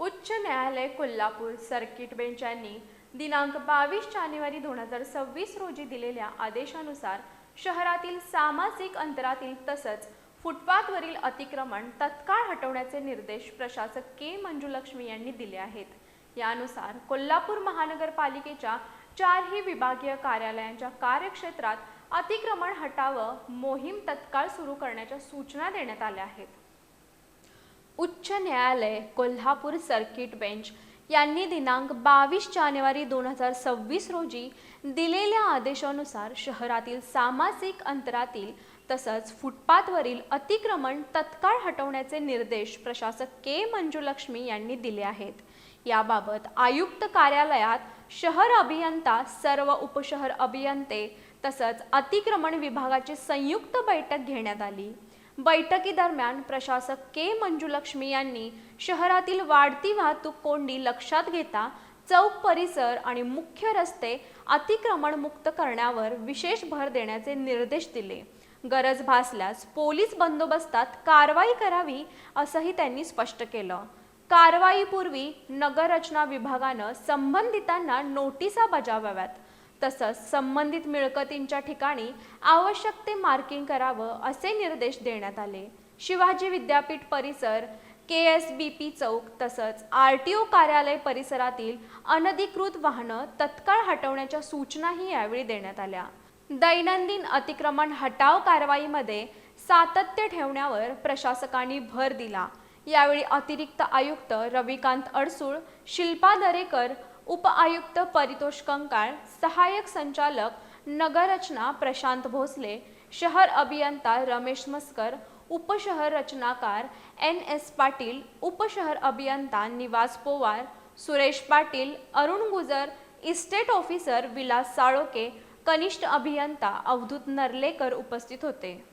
उच्च न्यायालय Kolhapur circuit bench यांनी दिनांक 22 जानेवारी 2026 रोजी दिलेल्या आदेशानुसार शहरातील सामाजिक अंतरातील तसंच फुटपाथवरील अतिक्रमण तत्काळ हटवण्याचे निर्देश प्रशासक के मंजुलक्ष्मी यांनी दिले आहेत। यानुसार कोल्हापूर महानगरपालिकेच्या 4ही विभागीय कार्यालयांच्या कार्यक्षेत्रात अतिक्रमण हटाव मोहीम तत्काळ सुरू करण्याच्या सूचना देण्यात आल्या आहेत। उच्च न्यायालय कोल्हापूर सर्किट बेंच यांनी दिनांक 22 जानेवारी 2026 रोजी दिलेल्या आदेशानुसार शहरातील सामाजिक अंतरातील तसंच फुटपाथवरील अतिक्रमण तत्काळ हटवण्याचे निर्देश प्रशासक के मंजुलक्ष्मी यांनी दिले आहेत। याबाबत आयुक्त कार्यालयात शहर अभियंता, सर्व उपशहर अभियंते तसंच अतिक्रमण विभागाची संयुक्त बैठक घेण्यात आली। बैठकीदरम्यान प्रशासक के मंजुलक्ष्मी यांनी शहरातील वाढती वाहतूक कोंडी लक्षात घेता चौक परिसर आणि मुख्य रस्ते अतिक्रमण मुक्त करण्यावर विशेष भर देण्याचे निर्देश दिले। गरज भासल्यास पोलीस बंदोबस्तात कारवाई करावी असंही त्यांनी स्पष्ट केलं। कारवाईपूर्वी नगररचना विभागानं संबंधितांना नोटिसा बजावाव्यात तसंच संबंधित मिळकतींच्या ठिकाणी आवश्यक ते मार्किंग करावं असे निर्देश देण्यात आले। शिवाजी विद्यापीठ परिसर, KSBP चौक तसंच RTO कार्यालय परिसरातील अनधिकृत वाहनं तत्काळ हटवण्याच्या सूचनाही यावेळी देण्यात आल्या। दैनंदिन अतिक्रमण हटाव कारवाईमध्ये सातत्य ठेवण्यावर प्रशासकांनी भर दिला। यावेळी अतिरिक्त आयुक्त रविकांत अडसूळ, शिल्पा दरेकर, उप-आयुक्त परितोष कंकाळ, सहाय्यक संचालक नगररचना प्रशांत भोसले, शहर अभियंता रमेश मस्कर, उपशहर रचनाकार NS पाटील, उपशहर अभियंता निवास पोवार, सुरेश पाटील, अरुण गुजर, इस्टेट ऑफिसर विलास साळोके, कनिष्ठ अभियंता अवधूत नर्लेकर उपस्थित होते।